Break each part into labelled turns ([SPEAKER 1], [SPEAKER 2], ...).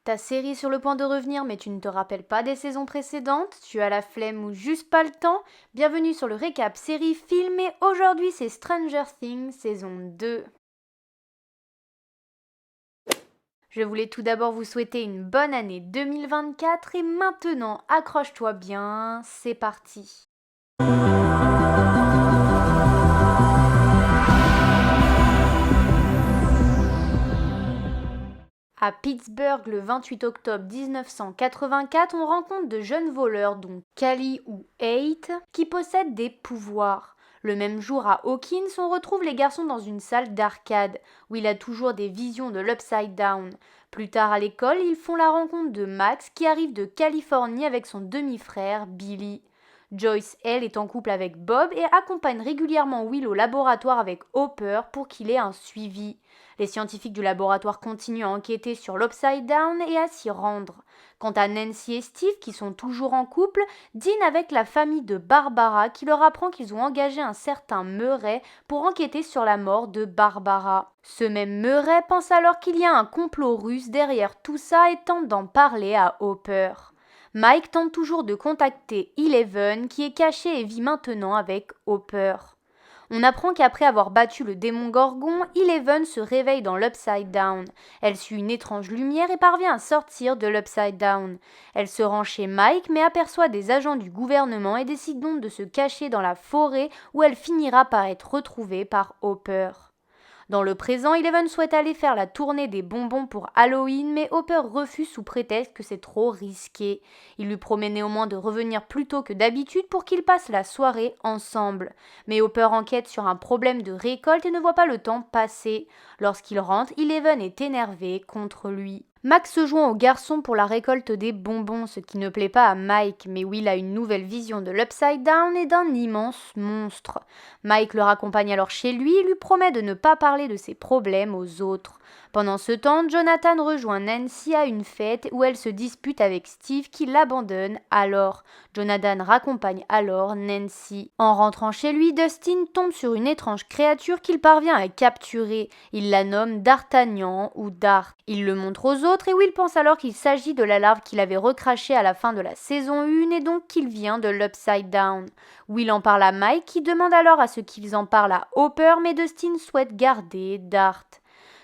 [SPEAKER 1] Ta série est sur le point de revenir mais tu ne te rappelles pas des saisons précédentes, tu as la flemme ou juste pas le temps. Bienvenue sur le récap série film et aujourd'hui c'est Stranger Things saison 2. Je voulais tout d'abord vous souhaiter une bonne année 2024 et maintenant accroche-toi bien, c'est parti. À Pittsburgh, le 28 octobre 1984, on rencontre de jeunes voleurs, dont Callie ou Eight, qui possèdent des pouvoirs. Le même jour, à Hawkins, on retrouve les garçons dans une salle d'arcade, où il a toujours des visions de l'Upside Down. Plus tard à l'école, ils font la rencontre de Max, qui arrive de Californie avec son demi-frère, Billy. Joyce, elle, est en couple avec Bob et accompagne régulièrement Will au laboratoire avec Hopper pour qu'il ait un suivi. Les scientifiques du laboratoire continuent à enquêter sur l'Upside Down et à s'y rendre. Quant à Nancy et Steve, qui sont toujours en couple, dînent avec la famille de Barbara qui leur apprend qu'ils ont engagé un certain Murray pour enquêter sur la mort de Barbara. Ce même Murray pense alors qu'il y a un complot russe derrière tout ça et tente d'en parler à Hopper. Mike tente toujours de contacter Eleven qui est cachée et vit maintenant avec Hopper. On apprend qu'après avoir battu le démon Gorgon, Eleven se réveille dans l'Upside Down. Elle suit une étrange lumière et parvient à sortir de l'Upside Down. Elle se rend chez Mike mais aperçoit des agents du gouvernement et décide donc de se cacher dans la forêt où elle finira par être retrouvée par Hopper. Dans le présent, Eleven souhaite aller faire la tournée des bonbons pour Halloween, mais Hopper refuse sous prétexte que c'est trop risqué. Il lui promet néanmoins de revenir plus tôt que d'habitude pour qu'ils passent la soirée ensemble. Mais Hopper enquête sur un problème de récolte et ne voit pas le temps passer. Lorsqu'il rentre, Eleven est énervé contre lui. Max se joint aux garçons pour la récolte des bonbons, ce qui ne plaît pas à Mike, mais Will a une nouvelle vision de l'Upside Down et d'un immense monstre. Mike le raccompagne alors chez lui et lui promet de ne pas parler de ses problèmes aux autres. Pendant ce temps, Jonathan rejoint Nancy à une fête où elle se dispute avec Steve qui l'abandonne alors. Jonathan raccompagne alors Nancy. En rentrant chez lui, Dustin tombe sur une étrange créature qu'il parvient à capturer. Il la nomme D'Artagnan ou Dart. Il le montre aux autres et Will pense alors qu'il s'agit de la larve qu'il avait recrachée à la fin de la saison 1 et donc qu'il vient de l'Upside Down. Will en parle à Mike qui demande alors à ce qu'ils en parlent à Hopper mais Dustin souhaite garder Dart.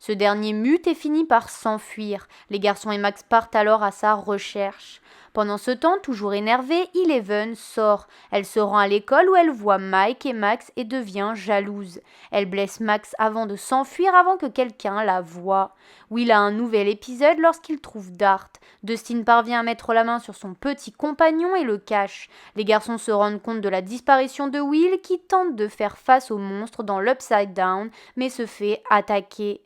[SPEAKER 1] Ce dernier mute et finit par s'enfuir. Les garçons et Max partent alors à sa recherche. Pendant ce temps, toujours énervée, Eleven sort. Elle se rend à l'école où elle voit Mike et Max et devient jalouse. Elle blesse Max avant de s'enfuir avant que quelqu'un la voie. Will a un nouvel épisode lorsqu'il trouve Dart. Dustin parvient à mettre la main sur son petit compagnon et le cache. Les garçons se rendent compte de la disparition de Will qui tente de faire face au monstre dans l'Upside Down mais se fait attaquer.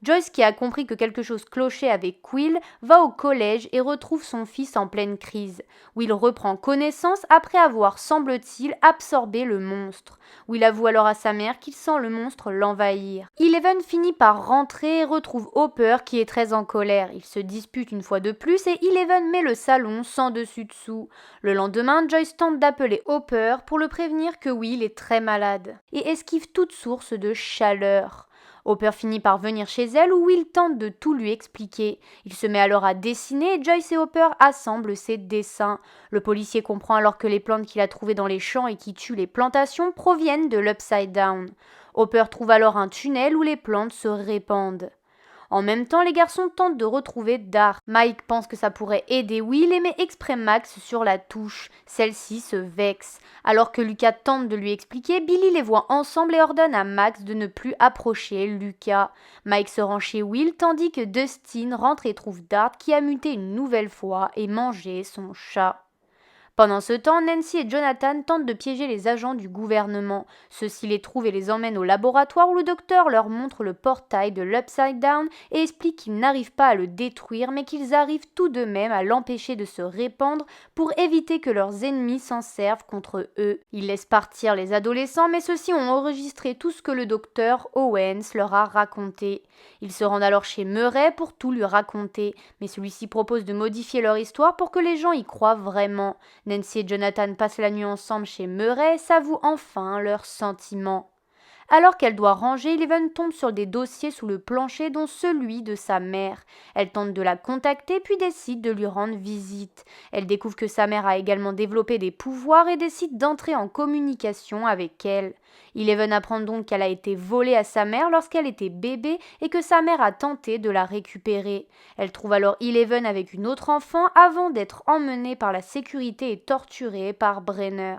[SPEAKER 1] Joyce, qui a compris que quelque chose clochait avec Will, va au collège et retrouve son fils en pleine crise. Will reprend connaissance après avoir, semble-t-il, absorbé le monstre. Will avoue alors à sa mère qu'il sent le monstre l'envahir. Eleven finit par rentrer et retrouve Hopper qui est très en colère. Ils se disputent une fois de plus et Eleven met le salon sans dessus-dessous. Le lendemain, Joyce tente d'appeler Hopper pour le prévenir que Will est très malade et esquive toute source de chaleur. Hopper finit par venir chez elle où Will tente de tout lui expliquer. Il se met alors à dessiner et Joyce et Hopper assemblent ses dessins. Le policier comprend alors que les plantes qu'il a trouvées dans les champs et qui tuent les plantations proviennent de l'Upside Down. Hopper trouve alors un tunnel où les plantes se répandent. En même temps, les garçons tentent de retrouver Dart. Mike pense que ça pourrait aider Will et met exprès Max sur la touche. Celle-ci se vexe. Alors que Lucas tente de lui expliquer, Billy les voit ensemble et ordonne à Max de ne plus approcher Lucas. Mike se rend chez Will tandis que Dustin rentre et trouve Dart qui a muté une nouvelle fois et mangé son chat. Pendant ce temps, Nancy et Jonathan tentent de piéger les agents du gouvernement. Ceux-ci les trouvent et les emmènent au laboratoire où le docteur leur montre le portail de l'Upside Down et explique qu'ils n'arrivent pas à le détruire mais qu'ils arrivent tout de même à l'empêcher de se répandre pour éviter que leurs ennemis s'en servent contre eux. Ils laissent partir les adolescents mais ceux-ci ont enregistré tout ce que le docteur Owens leur a raconté. Ils se rendent alors chez Murray pour tout lui raconter, mais celui-ci propose de modifier leur histoire pour que les gens y croient vraiment. Nancy et Jonathan passent la nuit ensemble chez Murray et s'avouent enfin leurs sentiments. Alors qu'elle doit ranger, Eleven tombe sur des dossiers sous le plancher dont celui de sa mère. Elle tente de la contacter puis décide de lui rendre visite. Elle découvre que sa mère a également développé des pouvoirs et décide d'entrer en communication avec elle. Eleven apprend donc qu'elle a été volée à sa mère lorsqu'elle était bébé et que sa mère a tenté de la récupérer. Elle trouve alors Eleven avec une autre enfant avant d'être emmenée par la sécurité et torturée par Brenner.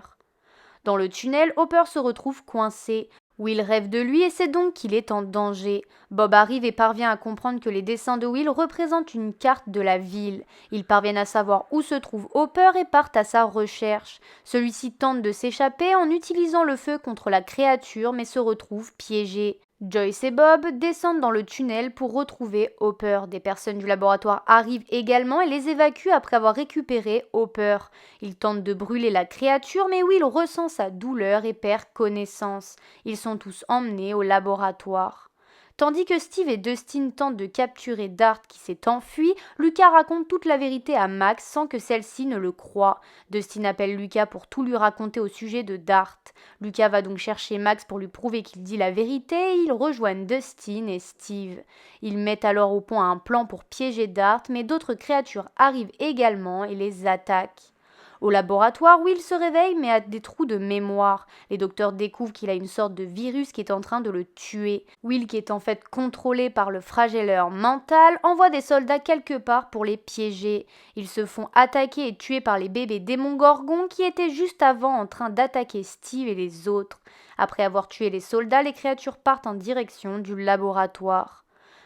[SPEAKER 1] Dans le tunnel, Hopper se retrouve coincé. Will rêve de lui et sait donc qu'il est en danger. Bob arrive et parvient à comprendre que les dessins de Will représentent une carte de la ville. Ils parviennent à savoir où se trouve Hopper et partent à sa recherche. Celui-ci tente de s'échapper en utilisant le feu contre la créature mais se retrouve piégé. Joyce et Bob descendent dans le tunnel pour retrouver Hopper. Des personnes du laboratoire arrivent également et les évacuent après avoir récupéré Hopper. Ils tentent de brûler la créature, mais Will ressent sa douleur et perd connaissance. Ils sont tous emmenés au laboratoire. Tandis que Steve et Dustin tentent de capturer Dart qui s'est enfui, Lucas raconte toute la vérité à Max sans que celle-ci ne le croie. Dustin appelle Lucas pour tout lui raconter au sujet de Dart. Lucas va donc chercher Max pour lui prouver qu'il dit la vérité et ils rejoignent Dustin et Steve. Ils mettent alors au point un plan pour piéger Dart, mais d'autres créatures arrivent également et les attaquent. Au laboratoire, Will se réveille mais a des trous de mémoire. Les docteurs découvrent qu'il a une sorte de virus qui est en train de le tuer. Will, qui est en fait contrôlé par le flagelleur mental, envoie des soldats quelque part pour les piéger. Ils se font attaquer et tuer par les bébés démons-gorgons qui étaient juste avant en train d'attaquer Steve et les autres. Après avoir tué les soldats, les créatures partent en direction du laboratoire.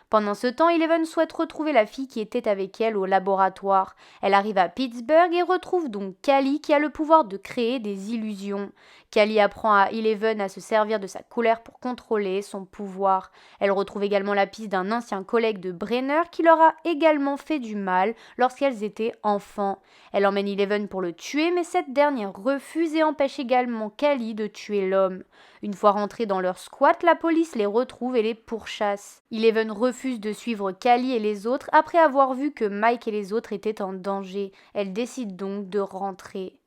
[SPEAKER 1] Pendant ce temps, Eleven souhaite retrouver la fille qui était avec elle au laboratoire. Elle arrive à Pittsburgh et retrouve donc Callie qui a le pouvoir de créer des illusions. Callie apprend à Eleven à se servir de sa colère pour contrôler son pouvoir. Elle retrouve également la piste d'un ancien collègue de Brenner qui leur a également fait du mal lorsqu'elles étaient enfants. Elle emmène Eleven pour le tuer, mais cette dernière refuse et empêche également Callie de tuer l'homme. Une fois rentrés dans leur squat, la police les retrouve et les pourchasse. Eleven refuse de suivre Callie et les autres après avoir vu que Mike et les autres étaient en danger. Elle décide donc de rentrer.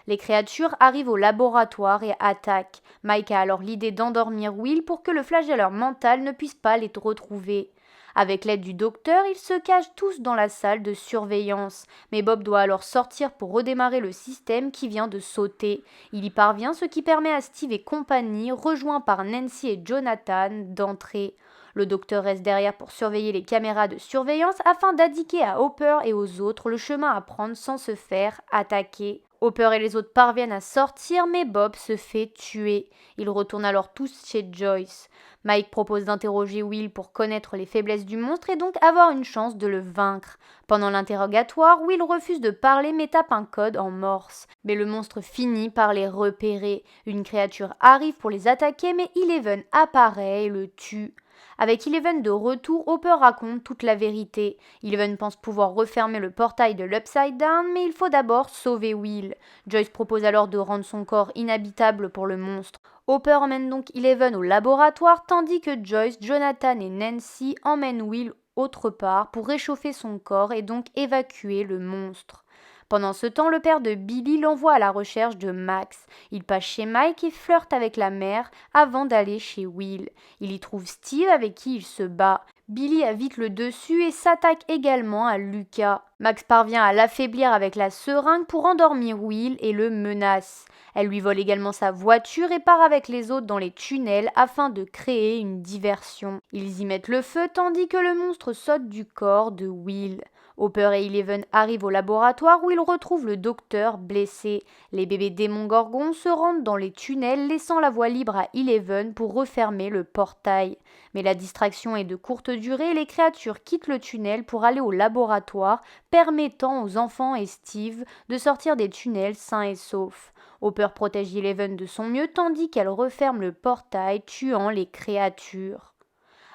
[SPEAKER 1] Les créatures arrivent au laboratoire et attaquent. Mike a alors l'idée d'endormir Will pour que le flagelleur mental ne puisse pas les retrouver. Avec l'aide du docteur, ils se cachent tous dans la salle de surveillance. Mais Bob doit alors sortir pour redémarrer le système qui vient de sauter. Il y parvient, ce qui permet à Steve et compagnie, rejoints par Nancy et Jonathan, d'entrer. Le docteur reste derrière pour surveiller les caméras de surveillance afin d'indiquer à Hopper et aux autres le chemin à prendre sans se faire attaquer. Hopper et les autres parviennent à sortir, mais Bob se fait tuer. Ils retournent alors tous chez Joyce. Mike propose d'interroger Will pour connaître les faiblesses du monstre et donc avoir une chance de le vaincre. Pendant l'interrogatoire, Will refuse de parler mais tape un code en morse. Mais le monstre finit par les repérer. Une créature arrive pour les attaquer mais Eleven apparaît et le tue. Avec Eleven de retour, Hopper raconte toute la vérité. Eleven pense pouvoir refermer le portail de l'Upside Down, mais il faut d'abord sauver Will. Joyce propose alors de rendre son corps inhabitable pour le monstre. Hopper emmène donc Eleven au laboratoire, tandis que Joyce, Jonathan et Nancy emmènent Will autre part pour réchauffer son corps et donc évacuer le monstre. Pendant ce temps, le père de Billy l'envoie à la recherche de Max. Il passe chez Mike et flirte avec la mère avant d'aller chez Will. Il y trouve Steve avec qui il se bat. Billy a vite le dessus et s'attaque également à Lucas. Max parvient à l'affaiblir avec la seringue pour endormir Will et le menace. Elle lui vole également sa voiture et part avec les autres dans les tunnels afin de créer une diversion. Ils y mettent le feu tandis que le monstre saute du corps de Will. Hopper et Eleven arrivent au laboratoire où ils retrouvent le docteur blessé. Les bébés démons gorgons se rendent dans les tunnels, laissant la voie libre à Eleven pour refermer le portail. Mais la distraction est de courte durée et les créatures quittent le tunnel pour aller au laboratoire, permettant aux enfants et Steve de sortir des tunnels sains et saufs. Hopper protège Eleven de son mieux tandis qu'elle referme le portail, tuant les créatures.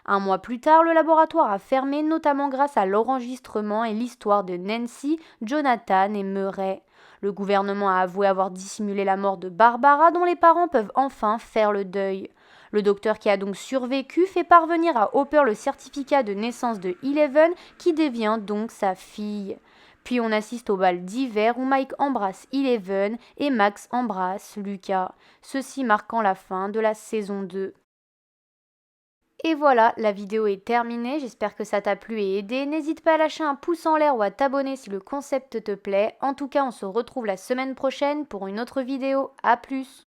[SPEAKER 1] Un mois plus tard, le laboratoire a fermé, notamment grâce à l'enregistrement et l'histoire de Nancy, Jonathan et Murray. Le gouvernement a avoué avoir dissimulé la mort de Barbara, dont les parents peuvent enfin faire le deuil. Le docteur qui a donc survécu fait parvenir à Hopper le certificat de naissance de Eleven, qui devient donc sa fille. Puis on assiste au bal d'hiver où Mike embrasse Eleven et Max embrasse Lucas, ceci marquant la fin de la saison 2. Et voilà, la vidéo est terminée, j'espère que ça t'a plu et aidé. N'hésite pas à lâcher un pouce en l'air ou à t'abonner si le concept te plaît. En tout cas, on se retrouve la semaine prochaine pour une autre vidéo. À plus!